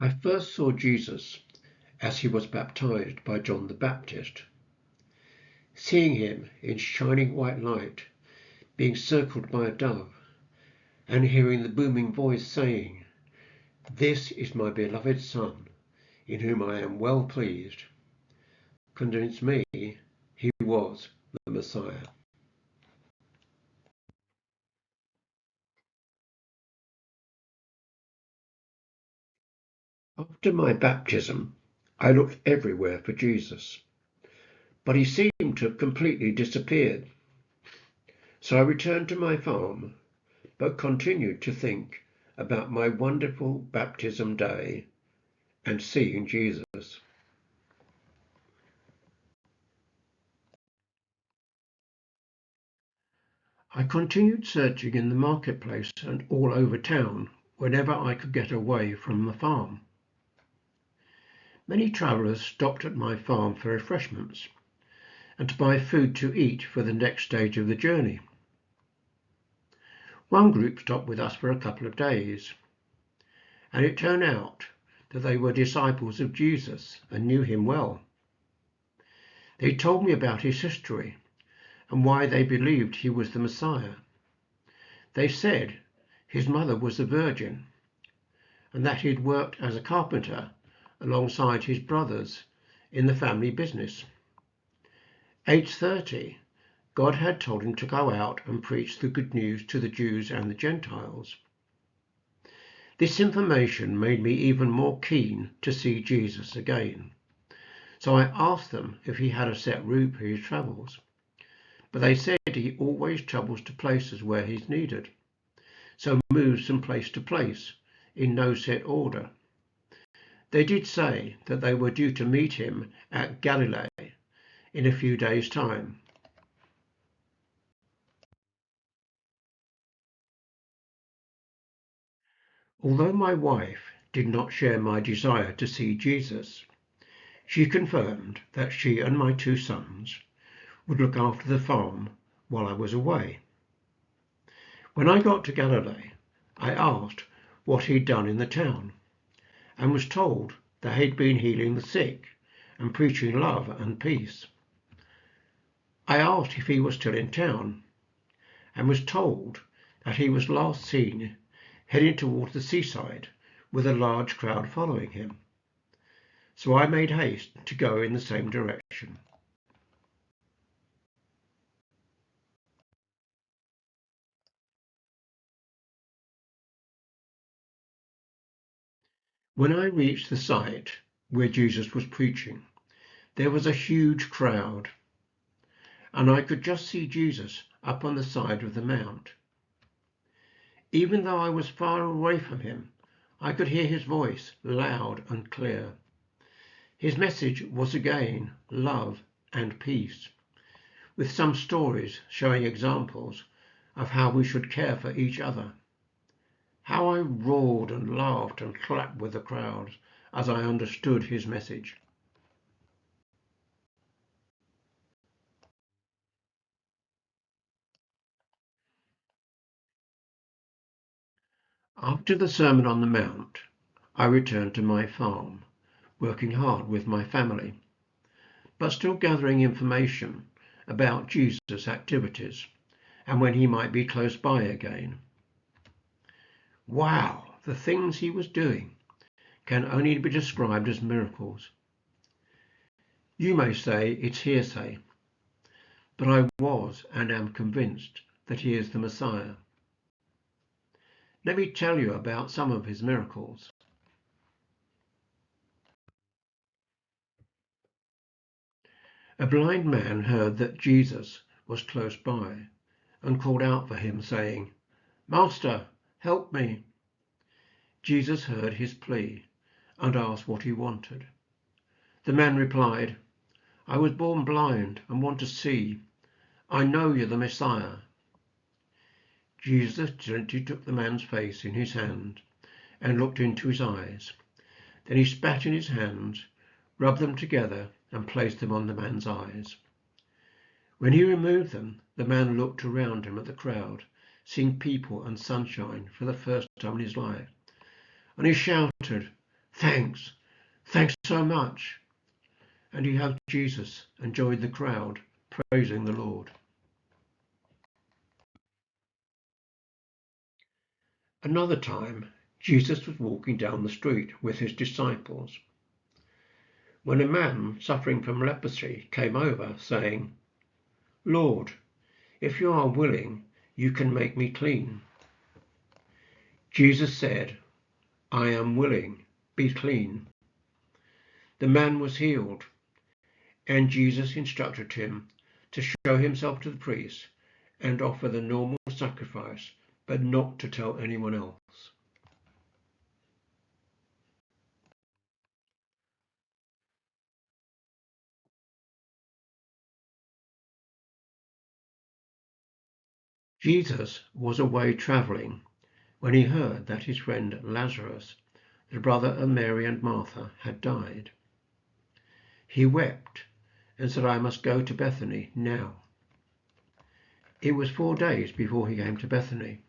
I first saw Jesus as he was baptized by John the Baptist. Seeing him in shining white light, being circled by a dove, and hearing the booming voice saying, "This is my beloved Son, in whom I am well pleased," convinced me he was the Messiah. After my baptism, I looked everywhere for Jesus, but he seemed to have completely disappeared. So I returned to my farm, but continued to think about my wonderful baptism day and seeing Jesus. I continued searching in the marketplace and all over town whenever I could get away from the farm. Many travellers stopped at my farm for refreshments and to buy food to eat for the next stage of the journey. One group stopped with us for a couple of days, and it turned out that they were disciples of Jesus and knew him well. They told me about his history and why they believed he was the Messiah. They said his mother was a virgin and that he'd worked as a carpenter alongside his brothers in the family business. Age 30, God had told him to go out and preach the good news to the Jews and the Gentiles. This information made me even more keen to see Jesus again. So I asked them if he had a set route for his travels. But they said he always travels to places where he's needed, so moves from place to place in no set order. They did say that they were due to meet him at Galilee in a few days' time. Although my wife did not share my desire to see Jesus, she confirmed that she and my two sons would look after the farm while I was away. When I got to Galilee, I asked what he'd done in the town and was told that he'd been healing the sick and preaching love and peace. I asked if he was still in town and was told that he was last seen heading towards the seaside with a large crowd following him. So I made haste to go in the same direction. When I reached the site where Jesus was preaching, there was a huge crowd, and I could just see Jesus up on the side of the mount. Even though I was far away from him, I could hear his voice loud and clear. His message was again love and peace, with some stories showing examples of how we should care for each other. How I roared and laughed and clapped with the crowds as I understood his message. After the Sermon on the Mount, I returned to my farm, working hard with my family, but still gathering information about Jesus' activities and when he might be close by again. Wow, the things he was doing can only be described as miracles. You may say it's hearsay, but I was and am convinced that he is the Messiah. Let me tell you about some of his miracles. A blind man heard that Jesus was close by and called out for him, saying, "Master, help me." Jesus heard his plea and asked what he wanted. The man replied, "I was born blind and want to see. I know you're the Messiah." Jesus gently took the man's face in his hand and looked into his eyes. Then he spat in his hands, rubbed them together and placed them on the man's eyes. When he removed them, the man looked around him at the crowd, seeing people and sunshine for the first time in his life, and he shouted, Thanks, thanks so much." And he hugged Jesus and joined the crowd, praising the Lord. Another time, Jesus was walking down the street with his disciples when a man suffering from leprosy came over, saying, "Lord, if you are willing, you can make me clean." Jesus said, "I am willing, be clean." The man was healed, and Jesus instructed him to show himself to the priest and offer the normal sacrifice, but not to tell anyone else. Jesus was away traveling when he heard that his friend Lazarus, the brother of Mary and Martha, had died. He wept and said, "I must go to Bethany now." It was 4 days before he came to Bethany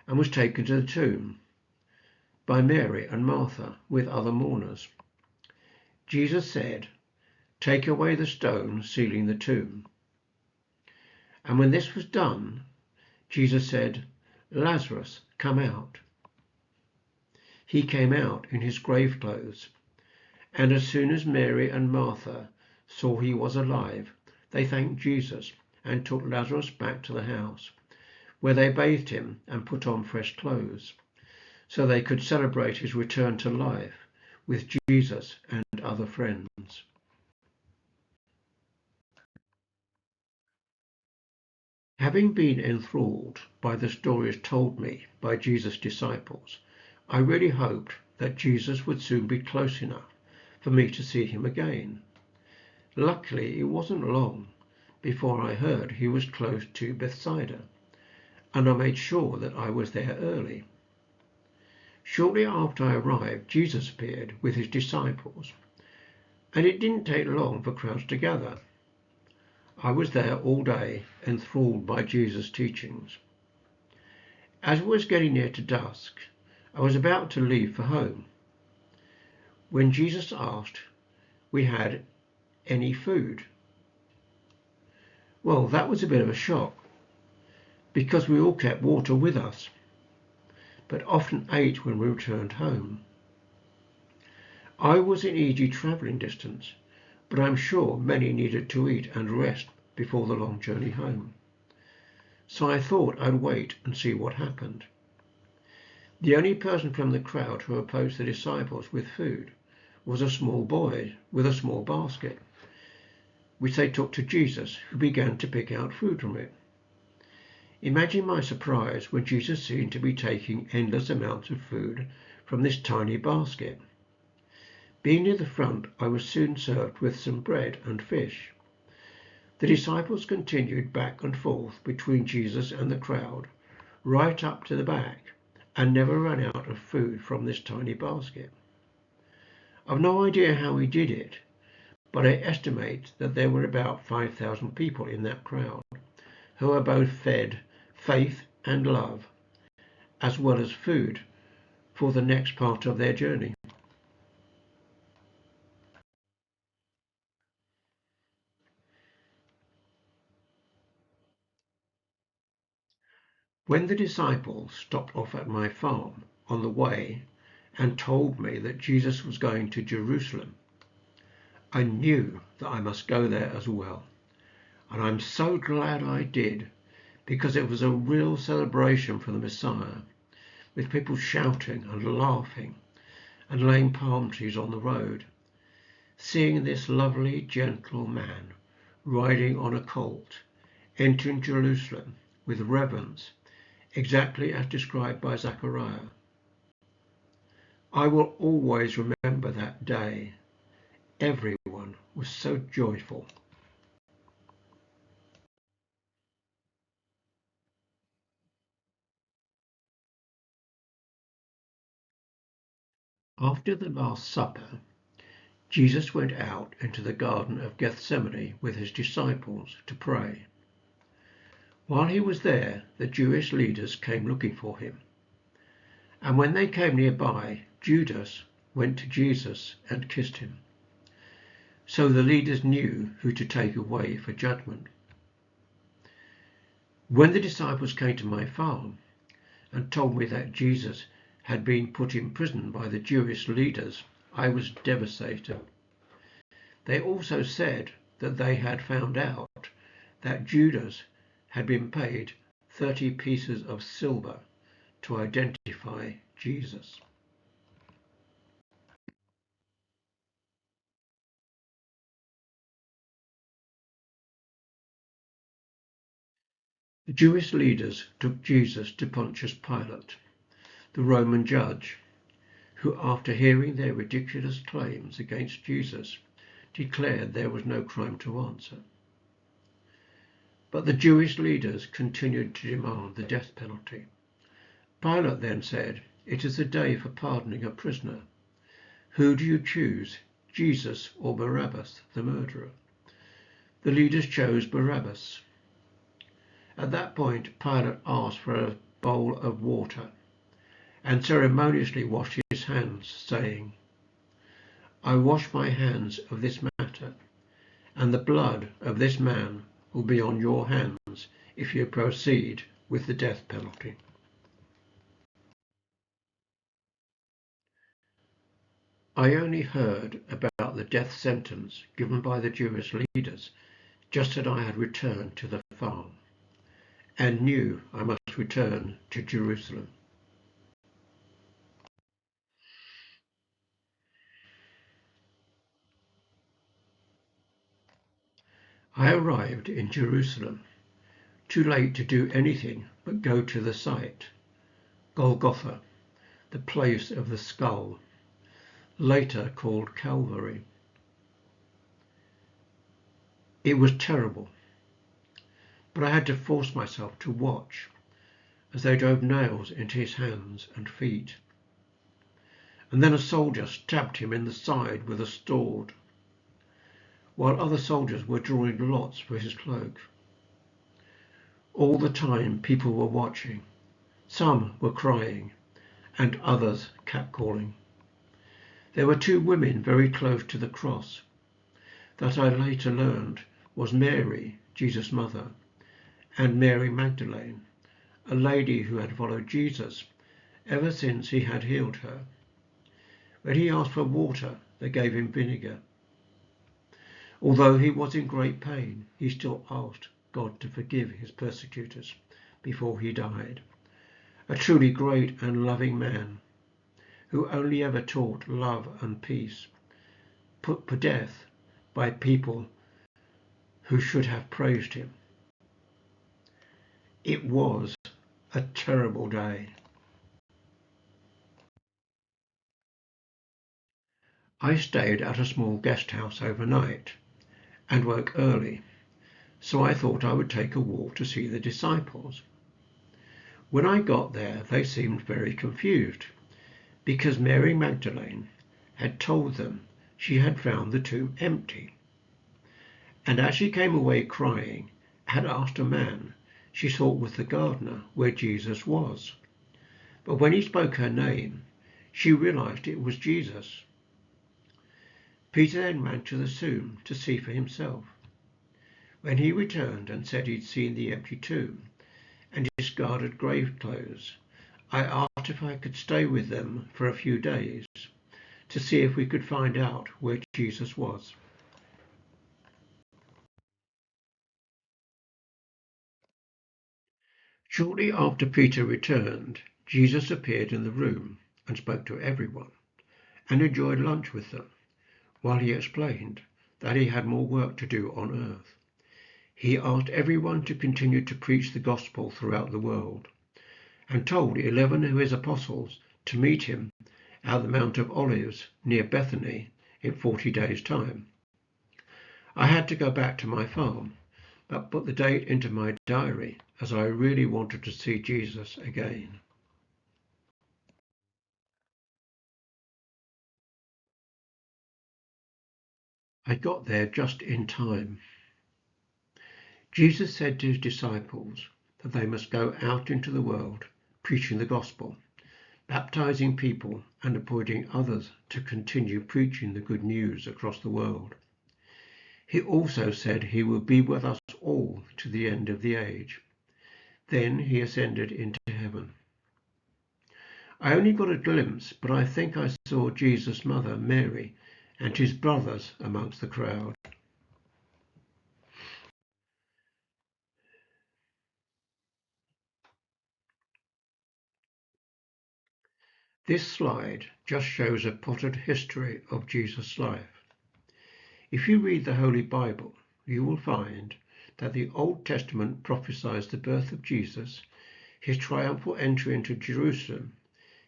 and was taken to the tomb by Mary and Martha with other mourners. Jesus said, "Take away the stone sealing the tomb." And when this was done, Jesus said, "Lazarus, come out." He came out in his grave clothes, and as soon as Mary and Martha saw he was alive, they thanked Jesus and took Lazarus back to the house, where they bathed him and put on fresh clothes, so they could celebrate his return to life with Jesus and other friends. Having been enthralled by the stories told me by Jesus' disciples, I really hoped that Jesus would soon be close enough for me to see him again. Luckily, it wasn't long before I heard he was close to Bethsaida, and I made sure that I was there early. Shortly after I arrived, Jesus appeared with his disciples, and it didn't take long for crowds to gather. I was there all day, enthralled by Jesus' teachings. As it was getting near to dusk, I was about to leave for home when Jesus asked we had any food. Well, that was a bit of a shock because we all kept water with us, but often ate when we returned home. I was in easy travelling distance, but I'm sure many needed to eat and rest before the long journey home. So I thought I'd wait and see what happened. The only person from the crowd who opposed the disciples with food was a small boy with a small basket, which they took to Jesus, who began to pick out food from it. Imagine my surprise when Jesus seemed to be taking endless amounts of food from this tiny basket. Being near the front, I was soon served with some bread and fish. The disciples continued back and forth between Jesus and the crowd, right up to the back, and never ran out of food from this tiny basket. I've no idea how he did it, but I estimate that there were about 5,000 people in that crowd who were both fed faith and love, as well as food for the next part of their journey. When the disciples stopped off at my farm on the way and told me that Jesus was going to Jerusalem, I knew that I must go there as well. And I'm so glad I did, because it was a real celebration for the Messiah, with people shouting and laughing and laying palm trees on the road, seeing this lovely, gentle man riding on a colt, entering Jerusalem with reverence, exactly as described by Zechariah. I will always remember that day. Everyone was so joyful. After the Last Supper, Jesus went out into the Garden of Gethsemane with his disciples to pray. While he was there, the Jewish leaders came looking for him. And when they came nearby, Judas, went to Jesus and kissed him. So the leaders knew who to take away for judgment. When the disciples came to my farm and told me that Jesus had been put in prison by the Jewish leaders, I was devastated. They also said that they had found out that Judas had been paid 30 pieces of silver to identify Jesus. The Jewish leaders took Jesus to Pontius Pilate, the Roman judge, who, after hearing their ridiculous claims against Jesus, declared there was no crime to answer. But the Jewish leaders continued to demand the death penalty. Pilate then said, "It is the day for pardoning a prisoner. Who do you choose, Jesus or Barabbas, the murderer?" The leaders chose Barabbas. At that point, Pilate asked for a bowl of water and ceremoniously washed his hands, saying, "I wash my hands of this matter, and the blood of this man will be on your hands if you proceed with the death penalty." I only heard about the death sentence given by the Jewish leaders just as I had returned to the farm, and knew I must return to Jerusalem. I arrived in Jerusalem, too late to do anything but go to the site, Golgotha, the place of the skull, later called Calvary. It was terrible, but I had to force myself to watch as they drove nails into his hands and feet. And then a soldier stabbed him in the side with a sword, while other soldiers were drawing lots for his cloak. All the time people were watching. Some were crying, and others catcalling. There were two women very close to the cross that I later learned was Mary, Jesus' mother, and Mary Magdalene, a lady who had followed Jesus ever since he had healed her. When he asked for water, they gave him vinegar. Although he was in great pain, he still asked God to forgive his persecutors before he died. A truly great and loving man who only ever taught love and peace, put to death by people who should have praised him. It was a terrible day. I stayed at a small guest house overnight and woke early, so I thought I would take a walk to see the disciples. When I got there, they seemed very confused because Mary Magdalene had told them she had found the tomb empty, and as she came away crying, had asked a man she thought was the gardener where Jesus was. But when he spoke her name, she realized it was Jesus. Peter then ran to the tomb to see for himself. When he returned and said he'd seen the empty tomb and discarded grave clothes, I asked if I could stay with them for a few days to see if we could find out where Jesus was. Shortly after Peter returned, Jesus appeared in the room and spoke to everyone and enjoyed lunch with them, while he explained that he had more work to do on earth. He asked everyone to continue to preach the gospel throughout the world and told 11 of his apostles to meet him at the Mount of Olives near Bethany in 40 days' time. I had to go back to my farm, but put the date into my diary as I really wanted to see Jesus again. I got there just in time. Jesus said to his disciples that they must go out into the world preaching the gospel, baptizing people and appointing others to continue preaching the good news across the world. He also said he would be with us all to the end of the age. Then he ascended into heaven. I only got a glimpse, but I think I saw Jesus' mother, Mary, and his brothers amongst the crowd. This slide just shows a potted history of Jesus' life. If you read the Holy Bible, you will find that the Old Testament prophesies the birth of Jesus, his triumphal entry into Jerusalem,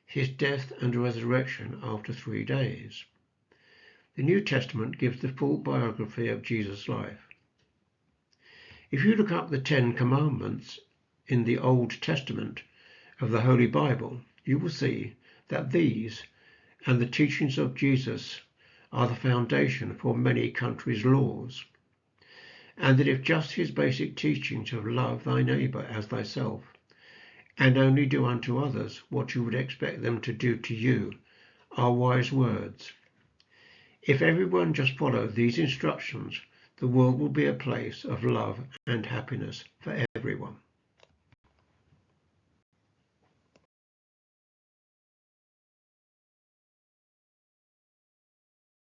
his death and resurrection after 3 days. The New Testament gives the full biography of Jesus' life. If you look up the 10 Commandments in the Old Testament of the Holy Bible, you will see that these and the teachings of Jesus are the foundation for many countries' laws, and that if just his basic teachings of love thy neighbour as thyself, and only do unto others what you would expect them to do to you, are wise words. If everyone just followed these instructions, the world will be a place of love and happiness for everyone.